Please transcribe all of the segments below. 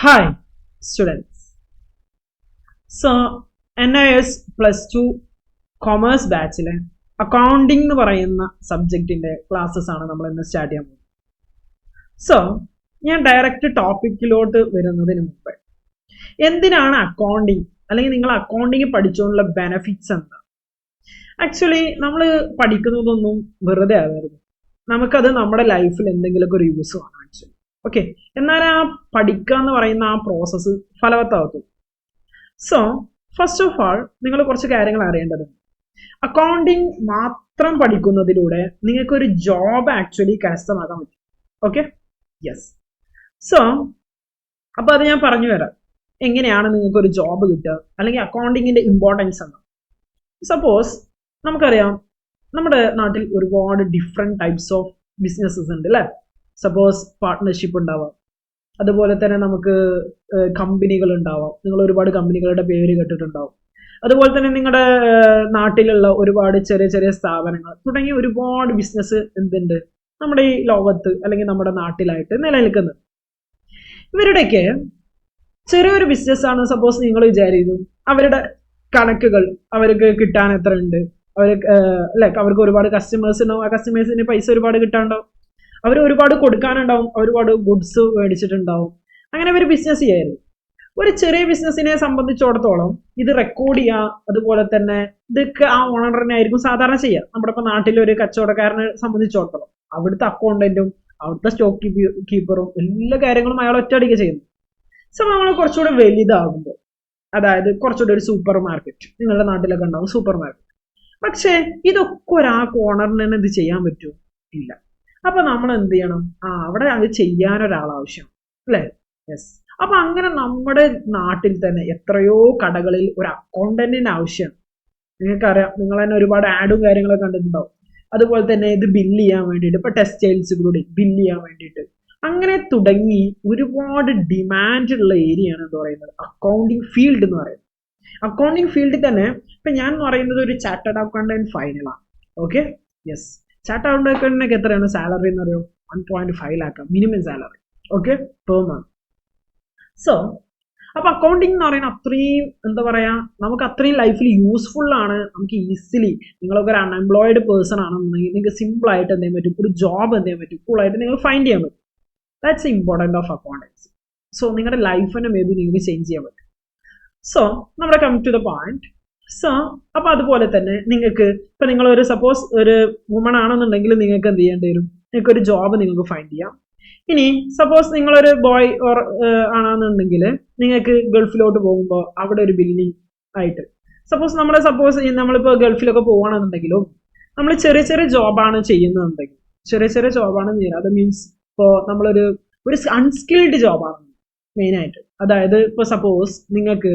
Hi students. So NIS plus 2 commerce ബാച്ചിലെ accounting എന്ന് പറയുന്ന സബ്ജക്റ്റിന്റെ ക്ലാസ്സസ് ആണ് നമ്മൾ ഇന്ന് സ്റ്റാർട്ട് ചെയ്യാൻ പോകുന്നത്. സോ ഞാൻ ഡയറക്റ്റ് ടോപ്പിക്കിലോട്ട് വരുന്നതിന് മുമ്പ് എന്തിനാണ് അക്കൗണ്ടിങ്, അല്ലെങ്കിൽ നിങ്ങൾ അക്കൗണ്ടിങ് പഠിച്ചുകൊണ്ടുള്ള ബെനിഫിറ്റ്സ് എന്താ? ആക്ച്വലി നമ്മൾ പഠിക്കുന്നതൊന്നും വെറുതെ ആകരുത്, നമുക്കത് നമ്മുടെ ലൈഫിൽ എന്തെങ്കിലുമൊക്കെ ഒരു യൂസ് കാണാം ആക്ച്വലി. ഓക്കെ, എന്നാൽ ആ പഠിക്കുക എന്ന് പറയുന്ന ആ പ്രോസസ്സ് ഫലവത്താകും. സോ ഫസ്റ്റ് ഓഫ് ആൾ നിങ്ങൾ കുറച്ച് കാര്യങ്ങൾ അറിയേണ്ടതുണ്ട്. അക്കൗണ്ടിങ് മാത്രം പഠിക്കുന്നതിലൂടെ നിങ്ങൾക്കൊരു ജോബ് ആക്ച്വലി കരസ്ഥമാക്കാൻ പറ്റും. Okay, yes. സോ അപ്പോൾ അത് ഞാൻ പറഞ്ഞു തരാം, എങ്ങനെയാണ് നിങ്ങൾക്കൊരു ജോബ് കിട്ടുക, അല്ലെങ്കിൽ അക്കൗണ്ടിങ്ങിൻ്റെ ഇമ്പോർട്ടൻസ് എന്ന്. സപ്പോസ് നമുക്കറിയാം നമ്മുടെ നാട്ടിൽ ഒരുപാട് ഡിഫറെൻറ്റ് ടൈപ്സ് ഓഫ് ബിസിനസ്സസ് ഉണ്ട് അല്ലേ. സപ്പോസ് പാർട്ട്ണർഷിപ്പ് ഉണ്ടാവാം, അതുപോലെ തന്നെ നമുക്ക് കമ്പനികൾ ഉണ്ടാവാം. നിങ്ങൾ ഒരുപാട് കമ്പനികളുടെ പേര് കേട്ടിട്ടുണ്ടാവും. അതുപോലെ തന്നെ നിങ്ങളുടെ നാട്ടിലുള്ള ഒരുപാട് ചെറിയ ചെറിയ സ്ഥാപനങ്ങൾ തുടങ്ങിയ ഒരുപാട് ബിസിനസ് എന്തുണ്ട് നമ്മുടെ ഈ ലോകത്ത് അല്ലെങ്കിൽ നമ്മുടെ നാട്ടിലായിട്ട് നിലനിൽക്കുന്നത്. ഇവരുടെയൊക്കെ ചെറിയൊരു ബിസിനസ്സാണ് സപ്പോസ് നിങ്ങൾ വിചാരിക്കുന്നു. അവരുടെ കണക്കുകൾ അവർക്ക് കിട്ടാൻ എത്ര ഉണ്ട്, അവർക്ക് ഒരുപാട് കസ്റ്റമേഴ്സ് ഉണ്ടാവും. ആ കസ്റ്റമേഴ്സിന് പൈസ ഒരുപാട് കിട്ടാനുണ്ടാവും, അവർ ഒരുപാട് കൊടുക്കാനുണ്ടാവും, ഒരുപാട് ഗുഡ്സ് മേടിച്ചിട്ടുണ്ടാവും. അങ്ങനെ ഒരു ബിസിനസ് ചെയ്യായിരുന്നു. ഒരു ചെറിയ ബിസിനസ്സിനെ സംബന്ധിച്ചിടത്തോളം ഇത് റെക്കോർഡ് ചെയ്യുക, അതുപോലെ തന്നെ ഇതൊക്കെ ആ ഓണറിനെ ആയിരിക്കും സാധാരണ ചെയ്യുക. നമ്മുടെ ഇപ്പോൾ നാട്ടിലൊരു കച്ചവടക്കാരനെ സംബന്ധിച്ചിടത്തോളം അവിടുത്തെ അക്കൗണ്ടന്റും അവിടുത്തെ സ്റ്റോക്ക് കീപ്പറും എല്ലാ കാര്യങ്ങളും അയാൾ ഒറ്റയടിക്ക് ചെയ്യുന്നു. സോ നമ്മൾ കുറച്ചുകൂടെ വലുതാകുമ്പോൾ, അതായത് കുറച്ചുകൂടെ ഒരു സൂപ്പർ മാർക്കറ്റ്, നിങ്ങളുടെ നാട്ടിലൊക്കെ ഉണ്ടാവും സൂപ്പർ മാർക്കറ്റ്. പക്ഷേ ഇതൊക്കെ ഒരാൾക്ക് ഓണറിന് തന്നെ ഇത് ചെയ്യാൻ പറ്റുമോ? ഇല്ല. അപ്പൊ നമ്മൾ എന്ത് ചെയ്യണം? അവിടെ അത് ചെയ്യാനൊരാളാവശ്യം അല്ലേ? യെസ്. അപ്പൊ അങ്ങനെ നമ്മുടെ നാട്ടിൽ തന്നെ എത്രയോ കടകളിൽ ഒരു അക്കൗണ്ടന്റിന് ആവശ്യം. നിങ്ങൾക്കറിയാം, നിങ്ങൾ തന്നെ ഒരുപാട് ആഡും കാര്യങ്ങളൊക്കെ കണ്ടിട്ടുണ്ടാവും. അതുപോലെ തന്നെ ഇത് ബില്ല് ചെയ്യാൻ വേണ്ടിയിട്ട്, ഇപ്പൊ ടെക്സ്റ്റൈൽസ് കൂടി ബില്ല് ചെയ്യാൻ വേണ്ടിയിട്ട്, അങ്ങനെ തുടങ്ങി ഒരുപാട് ഡിമാൻഡ് ഉള്ള ഏരിയയാണ് എന്ന് പറയുന്നത് അക്കൗണ്ടിങ് ഫീൽഡ് എന്ന് പറയുന്നത്. അക്കൗണ്ടിങ് ഫീൽഡിൽ തന്നെ ഇപ്പൊ ഞാൻ പറയുന്നത് ഒരു ചാർട്ടേഡ് അക്കൗണ്ടന്റ് ഫൈനലാണ്. Okay, yes. ചാർട്ടേഡ് അക്കൗണ്ടന്റിനൊക്കെ എത്രയാണ് സാലറി എന്ന് അറിയോ? 1.5 lakh minimum salary. Okay, per month. So അപ്പൊ അക്കൗണ്ടിങ് എന്ന് പറയുന്നത് അത്രയും എന്താ പറയാ, നമുക്ക് അത്രയും ലൈഫിൽ യൂസ്ഫുൾ ആണ്. നമുക്ക് ഈസിലി, നിങ്ങളൊക്കെ ഒരു അൺഎംപ്ലോയിഡ് പേഴ്സൺ ആണെന്നുണ്ടെങ്കിൽ നിങ്ങൾക്ക് സിമ്പിൾ ആയിട്ട് എന്ത് ചെയ്യാൻ പറ്റും, ഒരു ജോബ് എന്ത് ചെയ്യാൻ പറ്റും, കൂളായിട്ട് നിങ്ങൾ ഫൈൻഡ് ചെയ്യാൻ പറ്റും. That's important of accountancy. So നിങ്ങളുടെ ലൈഫിനെ മേ ബി നിങ്ങൾക്ക് ചേഞ്ച് ചെയ്യാൻ പറ്റും. സോ നമ്മുടെ come to the point. So അപ്പൊ അതുപോലെ തന്നെ നിങ്ങൾക്ക് ഇപ്പൊ നിങ്ങളൊരു സപ്പോസ് ഒരു വുമൺ ആണെന്നുണ്ടെങ്കിൽ നിങ്ങൾക്ക് എന്ത് ചെയ്യേണ്ടി വരും, നിങ്ങൾക്ക് ഒരു ജോബ് നിങ്ങൾക്ക് ഫൈൻഡ് ചെയ്യാം. ഇനി സപ്പോസ് നിങ്ങളൊരു ബോയ് ഓർ ആണെന്നുണ്ടെങ്കിൽ നിങ്ങൾക്ക് ഗൾഫിലോട്ട് പോകുമ്പോൾ അവിടെ ഒരു ബില്ലിംഗ് ആയിട്ട് സപ്പോസ് നമ്മളിപ്പോൾ ഗൾഫിലൊക്കെ പോകണമെന്നുണ്ടെങ്കിലും നമ്മൾ ചെറിയ ചെറിയ ജോബാണ് ചെയ്യുന്നതെന്നുണ്ടെങ്കിൽ, ചെറിയ ചെറിയ ജോബാണ് ചെയ്യുന്നത്. അത് മീൻസ് ഇപ്പോൾ നമ്മളൊരു അൺസ്കിൽഡ് ജോബാണ് മെയിനായിട്ട്. അതായത് ഇപ്പോൾ സപ്പോസ് നിങ്ങൾക്ക്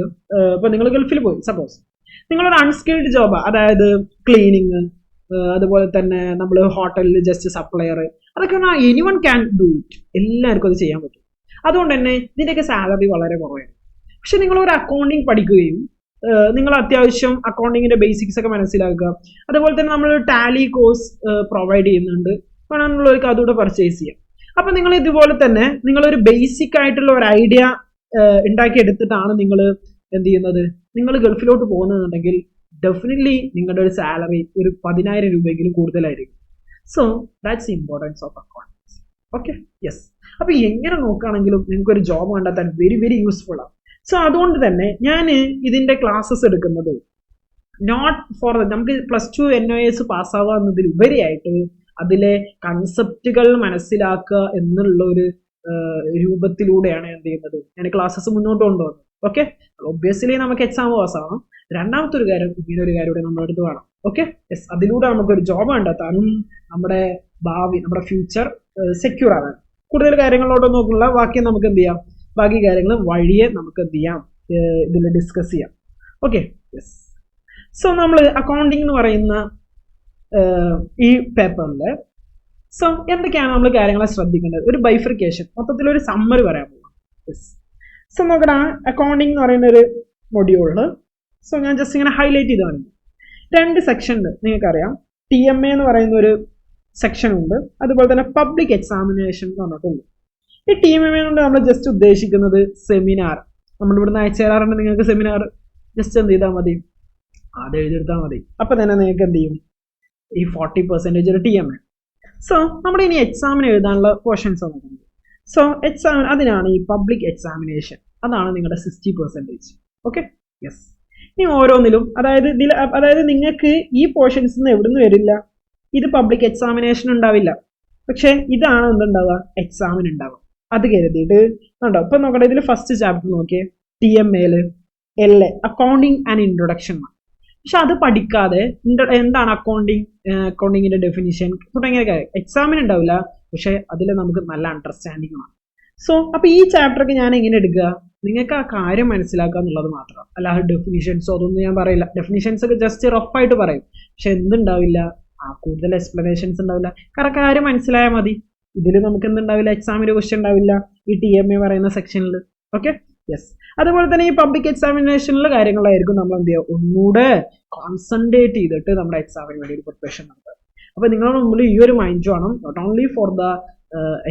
ഇപ്പോൾ നിങ്ങൾ ഗൾഫിൽ പോയി, സപ്പോസ് നിങ്ങളൊരു അൺസ്കിൽഡ് ജോബാണ്, അതായത് ക്ലീനിങ്, അതുപോലെ തന്നെ നമ്മൾ ഹോട്ടലിൽ ജസ്റ്റ് സപ്ലയർ, അതൊക്കെ എനിവൺ ക്യാൻ ഡു ഇറ്റ്. എല്ലാവർക്കും അത് ചെയ്യാൻ പറ്റും. അതുകൊണ്ട് തന്നെ ഇതിൻ്റെയൊക്കെ സാലറി വളരെ കുറവാണ്. പക്ഷെ നിങ്ങളൊരു അക്കൗണ്ടിങ് പഠിക്കുകയും നിങ്ങൾ അത്യാവശ്യം അക്കൗണ്ടിങ്ങിന്റെ ബേസിക്സ് ഒക്കെ മനസ്സിലാക്കുക, അതുപോലെ തന്നെ നമ്മൾ ടാലി കോഴ്സ് പ്രൊവൈഡ് ചെയ്യുന്നുണ്ട്, വേണമെന്നുള്ളവർക്ക് അതുകൂടെ പർച്ചേസ് ചെയ്യാം. അപ്പൊ നിങ്ങൾ ഇതുപോലെ തന്നെ നിങ്ങളൊരു ബേസിക് ആയിട്ടുള്ള ഒരു ഐഡിയ ഉണ്ടാക്കിയെടുത്തിട്ടാണ് നിങ്ങൾ എന്ത് ചെയ്യുന്നത്, നിങ്ങൾ ഗൾഫിലോട്ട് പോകുന്നതെന്നുണ്ടെങ്കിൽ ഡെഫിനറ്റ്ലി നിങ്ങളുടെ ഒരു സാലറി ഒരു 10,000 രൂപയെങ്കിലും കൂടുതലായിരിക്കും. So that's importance of accountancy. Okay, yes. അപ്പൊ എങ്ങനെ നോക്കുകയാണെങ്കിലും നിങ്ങൾക്ക് ഒരു ജോബ് കണ്ടെത്താൻ വെരി വെരി യൂസ്ഫുൾ ആണ്. സോ അതുകൊണ്ട് തന്നെ ഞാൻ ഇതിന്റെ ക്ലാസ്സസ് എടുക്കുന്നത് നോട്ട് ഫോർ നമുക്ക് +2 NIS പാസ്സാവുക എന്നതിലുപരിയായിട്ട് അതിലെ കൺസെപ്റ്റുകൾ മനസ്സിലാക്കുക എന്നുള്ള ഒരു രൂപത്തിലൂടെയാണ് എന്ത് ചെയ്യുന്നത്, ഞാൻ ക്ലാസ്സസ് മുന്നോട്ട് കൊണ്ടുവന്നത്. ഓക്കെ, ഒബ്വിയസ്ലി നമുക്ക് എക്സാം പാസ്സാവണം. രണ്ടാമത്തെ ഒരു കാര്യം, ഇങ്ങനൊരു കാര്യം കൂടെ നമ്മുടെ അടുത്ത് വേണം. Okay, yes. അതിലൂടെ നമുക്കൊരു ജോബ് കണ്ടെത്താനും നമ്മുടെ ഭാവി, നമ്മുടെ ഫ്യൂച്ചർ സെക്യൂർ ആകാൻ. കൂടുതൽ കാര്യങ്ങളോട് നോക്കുള്ള ബാക്കി നമുക്ക് എന്ത് ചെയ്യാം, ബാക്കി കാര്യങ്ങൾ വഴിയെ നമുക്ക് എന്ത് ചെയ്യാം, ഇതിൽ ഡിസ്കസ് ചെയ്യാം. Okay, yes. സോ നമ്മൾ അക്കൗണ്ടിങ് എന്ന് പറയുന്ന ഈ പേപ്പറിൽ സോ എന്തൊക്കെയാണ് നമ്മൾ കാര്യങ്ങളെ ശ്രദ്ധിക്കേണ്ടത്, ഒരു ബൈഫർക്കേഷൻ, മൊത്തത്തിലൊരു സമ്മറി പറയാൻ പോകാം. യെസ്. സോ നോക്കടാ, അക്കൗണ്ടിങ് എന്ന് പറയുന്ന ഒരു മൊഡ്യൂളിൽ സോ ഞാൻ ജസ്റ്റ് ഇങ്ങനെ ഹൈലൈറ്റ് ചെയ്ത് കാണിക്കും. 2 സെക്ഷൻ ഉണ്ട്. നിങ്ങൾക്കറിയാം, TMA എന്ന് പറയുന്ന ഒരു സെക്ഷൻ ഉണ്ട്, അതുപോലെ തന്നെ പബ്ലിക് എക്സാമിനേഷൻ എന്ന് പറഞ്ഞിട്ടുണ്ട്. ഈ TMA കൊണ്ട് നമ്മൾ ജസ്റ്റ് ഉദ്ദേശിക്കുന്നത് സെമിനാർ. നമ്മൾ ഇവിടുന്ന് അയച്ചു തരാറുണ്ട് നിങ്ങൾക്ക് സെമിനാർ, ജസ്റ്റ് എന്ത് ചെയ്താൽ മതി, അത് എഴുതിയെടുത്താൽ മതി. അപ്പം തന്നെ നിങ്ങൾക്ക് എന്ത് ചെയ്യും, ഈ 40% ഒരു TMA. സോ നമ്മുടെ ഇനി എക്സാമിന് എഴുതാനുള്ള പോർഷൻസ് നോക്കുന്നത്. സോ എക്സാം അതിനാണ് ഈ പബ്ലിക് എക്സാമിനേഷൻ, അതാണ് നിങ്ങളുടെ 60%. Okay, yes. ഇനി ഓരോന്നിലും അതായത് നിങ്ങൾക്ക് ഈ പോർഷൻസ് നിന്ന് എവിടുന്ന് വരില്ല, ഇത് പബ്ലിക് എക്സാമിനേഷൻ ഉണ്ടാവില്ല, പക്ഷെ ഇതാണ് എന്തുണ്ടാവുക, എക്സാമിന് ഉണ്ടാവുക. അത് കരുതിയിട്ട് ഉണ്ടോ. ഇപ്പൊ നോക്കട്ടെ, ഇതിൽ ഫസ്റ്റ് ചാപ്റ്റർ നോക്കിയേ, TMA LA accounting and introduction. പക്ഷെ അത് പഠിക്കാതെ എന്താണ് അക്കൗണ്ടിങ്ങിന്റെ ഡെഫിനിഷൻ തുടങ്ങിയ കാര്യം എക്സാമിന് ഉണ്ടാവില്ല, പക്ഷെ അതിൽ നമുക്ക് നല്ല അണ്ടർസ്റ്റാൻഡിങ് ആണ്. സോ അപ്പൊ ഈ ചാപ്റ്ററൊക്കെ ഞാൻ എങ്ങനെ എടുക്കുക, നിങ്ങൾക്ക് ആ കാര്യം മനസ്സിലാക്കുക എന്നുള്ളത് മാത്രം, അല്ലാതെ ഡെഫിനിഷൻസോ അതൊന്നും ഞാൻ പറയില്ല. ഡെഫിനിഷൻസ് ഒക്കെ ജസ്റ്റ് റഫായിട്ട് പറയും, പക്ഷെ എന്തുണ്ടാവില്ല, കൂടുതൽ എക്സ്പ്ലനേഷൻസ് ഉണ്ടാവില്ല. കാര്യം മനസ്സിലായാൽ മതി. ഇതിൽ നമുക്ക് എന്തുണ്ടാവില്ല, എക്സാമിന് ക്വസ്റ്റ്യൻ ഉണ്ടാവില്ല ഈ TMA പറയുന്ന സെക്ഷനിൽ. Okay, yes. അതുപോലെ തന്നെ ഈ പബ്ലിക് എക്സാമിനേഷനിലെ കാര്യങ്ങളായിരിക്കും നമ്മൾ എന്ത് ചെയ്യുക, ഒന്നുകൂടെ കോൺസെൻട്രേറ്റ് ചെയ്തിട്ട് നമ്മുടെ എക്സാമിന് വേണ്ടി ഒരു പ്രിപ്പറേഷൻ നടത്തുക. അപ്പോൾ നിങ്ങളുടെ മുമ്പിൽ ഈ ഒരു മൈൻഡ് വേണം, not only for the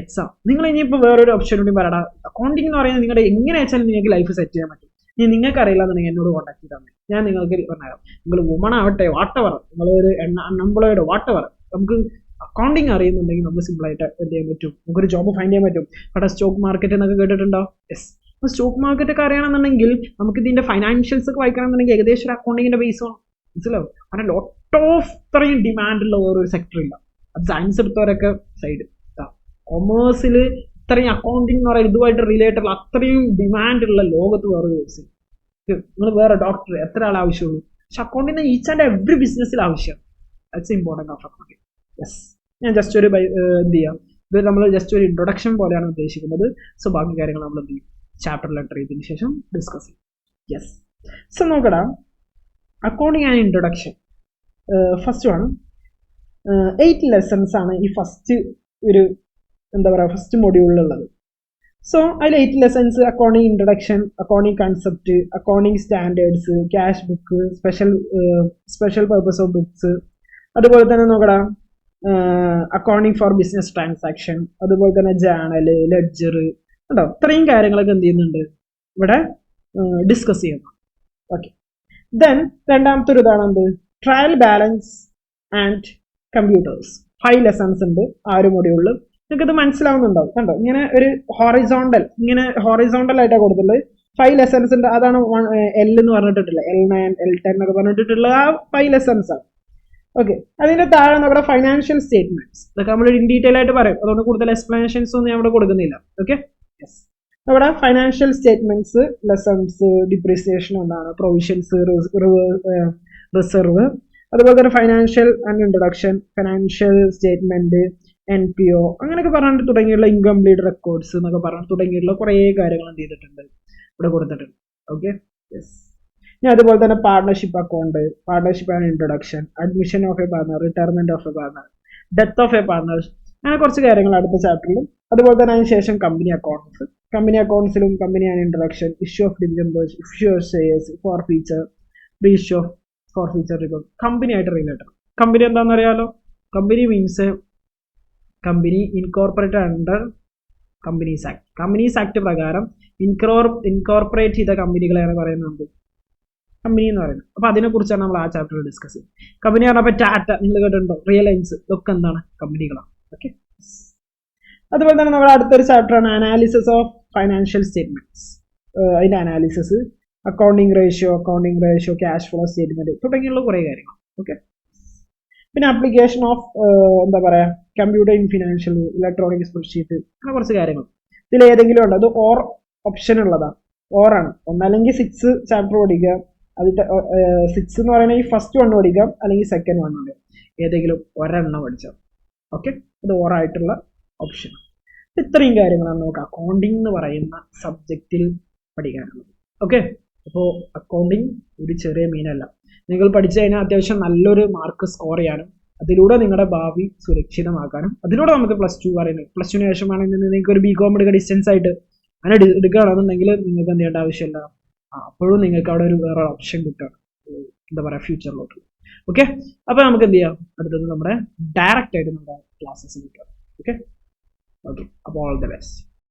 exam. നിങ്ങൾ ഇനിയിപ്പോൾ വേറൊരു ഓപ്ഷൻ കൂടി പറയണം. അക്കൗണ്ടിങ് എന്ന് പറയുന്നത് നിങ്ങളുടെ എങ്ങനെ വെച്ചാലും നിങ്ങൾക്ക് ലൈഫ് സെറ്റ് ചെയ്യാൻ പറ്റും. ഇനി നിങ്ങൾക്ക് അറിയില്ല എന്നുണ്ടെങ്കിൽ എന്നോട് കോൺടാക്ട് ചെയ്താൽ മതി, ഞാൻ നിങ്ങൾക്ക് പറഞ്ഞുതരാം. നിങ്ങൾ വുമൺ ആവട്ടെ, വാട്ടവർ, നിങ്ങളൊരു അൺഎംപ്ലോയിഡ് വാട്ടവർ, നമുക്ക് അക്കൗണ്ടിങ് അറിയുന്നുണ്ടെങ്കിൽ നമുക്ക് സിമ്പിളായിട്ട് എന്ത് ചെയ്യാൻ പറ്റും, നമുക്കൊരു ജോബ് ഫൈൻഡ് ചെയ്യാൻ പറ്റും. അവിടെ സ്റ്റോക്ക് മാർക്കറ്റ് എന്നൊക്കെ കേട്ടിട്ടുണ്ടോ? യെസ്. അപ്പോൾ സ്റ്റോക്ക് മാർക്കറ്റ് ഒക്കെ അറിയണമെന്നുണ്ടെങ്കിൽ നമുക്ക് ഇതിന്റെ ഫൈനാൻഷ്യൽസ് ഒക്കെ വായിക്കണമെന്നുണ്ടെങ്കിൽ ഏകദേശം ഒരു അക്കൗണ്ടിങ്ങിന്റെ ബേസ് ആണ്, മനസ്സിലാവും. കാരണം ലോട്ട് ഓഫ് ഇത്രയും ഡിമാൻഡുള്ള വേറൊരു സെക്ടർ ഇല്ല. അത് സയൻസ് എടുത്തവരൊക്കെ സൈഡ്, കൊമേഴ്സിൽ ഇത്രയും അക്കൗണ്ടിങ് എന്ന് പറയുന്നത് ഇതുമായിട്ട് റിലേറ്റഡ് അത്രയും ഡിമാൻഡുള്ള ലോകത്ത് വേറെ കോഴ്സ്. നിങ്ങൾ വേറെ ഡോക്ടർ എത്ര ആൾ ആവശ്യമുള്ളൂ, പക്ഷെ അക്കൗണ്ടിന് ഈച്ച് ആൻഡ് എവറി ബിസിനസ്സിൽ ആവശ്യമാണ്. That's important of accounting. Yes, ഞാൻ ജസ്റ്റ് ഒരു എന്ത് ചെയ്യാം, ഇത് നമ്മൾ ജസ്റ്റ് ഒരു ഇൻട്രൊഡക്ഷൻ പോലെയാണ് ഉദ്ദേശിക്കുന്നത്. സോ ബാക്കി കാര്യങ്ങൾ നമ്മൾ എന്ത് ചെയ്യും, ചാപ്റ്റർ ലെറ്റർ ചെയ്തതിന് ശേഷം ഡിസ്കസ് ചെയ്യും. യെസ്. സോ നോക്കടാ, അക്കൗണ്ടിങ് ആൻഡ് ഇൻട്രൊഡക്ഷൻ ഫസ്റ്റ് ആണ്. 8 ലെസൺസ് ആണ് ഈ ഫസ്റ്റ് ഒരു എന്താ പറയുക ഫസ്റ്റ് മൊഡ്യൂളിലുള്ളത്. സോ അതിൽ 8 lessons, accounting introduction, accounting concept, accounting standards, cash book, special purpose of books, അതുപോലെ തന്നെ നോക്കടാ അക്കൗണ്ടിങ് ഫോർ ബിസിനസ് ട്രാൻസാക്ഷൻ, അതുപോലെ തന്നെ ജേണല്, ലെഡ്ജർ ഉണ്ടോ. ഇത്രയും കാര്യങ്ങളൊക്കെ എന്ത് ചെയ്യുന്നുണ്ട് ഇവിടെ ഡിസ്കസ് ചെയ്യുന്നു. ഓക്കെ, ദെൻ രണ്ടാമത്തെ ഒരു ഇതാണ് എന്ത്, trial balance and computers. 5 lessons ഉണ്ട് ആ ഒരു മൊഡ്യൂളിൽ. നിങ്ങൾക്ക് ഇത് മനസ്സിലാവുന്നുണ്ടാവും കണ്ടോ, ഇങ്ങനെ ഒരു ഹോറിസോണ്ടൽ ആയിട്ടാണ് കൊടുത്തിട്ടുള്ളത്. 5 ലെസൺസ് ഉണ്ട്. അതാണ് L എന്ന് പറഞ്ഞിട്ടുള്ളത്, L9 L10 എന്നൊക്കെ പറഞ്ഞിട്ടുള്ള ആ 5 ലെസൺസ് ആണ്. ഓക്കെ, അതിന്റെ താഴെ നമ്മുടെ ഫൈനാൻഷ്യൽ സ്റ്റേറ്റ്മെന്റ്സ്, ഇതൊക്കെ നമ്മൾ ഇൻ ഡീറ്റെയിൽ ആയിട്ട് പറയും, അതുകൊണ്ട് കൂടുതൽ എക്സ്പ്ലനേഷൻസ് ഒന്നും ഞാൻ ഇവിടെ കൊടുക്കുന്നില്ല. Okay, yes. നമ്മുടെ ഫൈനാൻഷ്യൽ സ്റ്റേറ്റ്മെന്റ്സ് ലെസൺസ്, ഡിപ്രീസിയേഷൻ എന്താണ്, പ്രൊവിഷൻസ്, റിസർവ്, അതുപോലെ തന്നെ financial and introduction, financial statement, NPO അങ്ങനെയൊക്കെ പറഞ്ഞിട്ട് തുടങ്ങിയുള്ള ഇൻകംപ്ലീറ്റ് റെക്കോർഡ്സ് എന്നൊക്കെ പറഞ്ഞിട്ട് തുടങ്ങിയിട്ടുള്ള കുറേ കാര്യങ്ങൾ എന്ത് ചെയ്തിട്ടുണ്ട് ഇവിടെ കൊടുത്തിട്ടുണ്ട്. Okay, yes. ഇനി അതുപോലെ തന്നെ partnership account, partnership and introduction, admission of a partner, retirement of a partner, death of a partner, അങ്ങനെ കുറച്ച് കാര്യങ്ങൾ അടുത്ത ചാപ്റ്ററിലും. അതുപോലെ തന്നെ അതിന് ശേഷം കമ്പനി അക്കൗണ്ട്സിലും company and introduction, issue of dividend, issue of shares, forfeiture, reissue of forfeiture report. കമ്പനി ആയിട്ട് റിലേറ്റഡ്. കമ്പനി എന്താണെന്ന് അറിയാലോ, company means company incorporated under companies act. Companies act പ്രകാരം ഇൻകോർപ്പറേറ്റ് ചെയ്ത കമ്പനികളെയാണ് പറയുന്നത് കമ്പനി എന്ന് പറയുന്നത്. അപ്പോൾ അതിനെക്കുറിച്ചാണ് നമ്മൾ ആ ചാപ്റ്ററിൽ ഡിസ്കസ് ചെയ്യുന്നത്. കമ്പനി പറഞ്ഞപ്പോൾ ടാറ്റ നിങ്ങൾ കേട്ടിട്ടുണ്ടോ, റിലയൻസ്, ഇതൊക്കെ എന്താണ്, കമ്പനികളാണ്. ഓക്കെ, അതുപോലെ തന്നെ നമ്മുടെ അടുത്തൊരു ചാപ്റ്ററാണ് അനാലിസിസ് ഓഫ് ഫൈനാൻഷ്യൽ സ്റ്റേറ്റ്മെന്റ്സ്. അതിൻ്റെ analysis, accounting ratio, cash flow statement തുടങ്ങിയുള്ള കുറേ കാര്യങ്ങൾ. ഓക്കെ, പിന്നെ ആപ്ലിക്കേഷൻ ഓഫ് എന്താ പറയുക computer in financial, electronic spreadsheet, അങ്ങനെ കുറച്ച് കാര്യങ്ങൾ. ഇതിൽ ഏതെങ്കിലും ഉണ്ട്, അത് ഓർ ഓപ്ഷൻ ഉള്ളതാണ്, ഓറാണ്. ഒന്നല്ലെങ്കിൽ 6 ചാപ്റ്റർ പഠിക്കുക, അതിൻ്റെ 6 എന്ന് പറയുന്നത് ഈ ഫസ്റ്റ് 1 പഠിക്കാം, അല്ലെങ്കിൽ സെക്കൻഡ് 1 പഠിക്കാം, ഏതെങ്കിലും ഒരെണ്ണം പഠിച്ചാൽ. ഓക്കെ, അത് ഓറായിട്ടുള്ള ഓപ്ഷൻ. ഇത്രയും കാര്യങ്ങളാണ് നമുക്ക് അക്കൗണ്ടിങ് എന്ന് പറയുന്ന സബ്ജക്റ്റിൽ പഠിക്കാനുള്ളത്. ഓക്കെ, അപ്പോൾ അക്കൗണ്ടിങ് ഒരു ചെറിയ മീനല്ല. നിങ്ങൾ പഠിച്ചു കഴിഞ്ഞാൽ അത്യാവശ്യം നല്ലൊരു മാർക്ക് സ്കോർ ചെയ്യാനും അതിലൂടെ നിങ്ങളുടെ ഭാവി സുരക്ഷിതമാക്കാനും അതിലൂടെ നമുക്ക് +2 പറയുന്നത് +2 ശേഷമാണെങ്കിൽ നിങ്ങൾക്ക് ഒരു BCom എടുക്കുക ഡിസ്റ്റൻസ് ആയിട്ട് അങ്ങനെ എടുക്കുകയാണെന്നുണ്ടെങ്കിൽ നിങ്ങൾക്ക് എന്ത് ചെയ്യേണ്ട ആവശ്യമില്ല, അപ്പോഴും നിങ്ങൾക്ക് അവിടെ ഒരു വേറെ ഓപ്ഷൻ കിട്ടുകയാണ് എന്താ പറയുക ഫ്യൂച്ചറിലോട്ട്. ഓക്കെ, അപ്പോൾ നമുക്ക് എന്ത് ചെയ്യാം, അടുത്തത് നമ്മുടെ ഡയറക്റ്റ് ആയിട്ട് നമ്മുടെ ക്ലാസ്സസ് കിട്ടുക. ഓക്കെ, അപ്പോൾ ഓൾ ദ ബെസ്റ്റ്.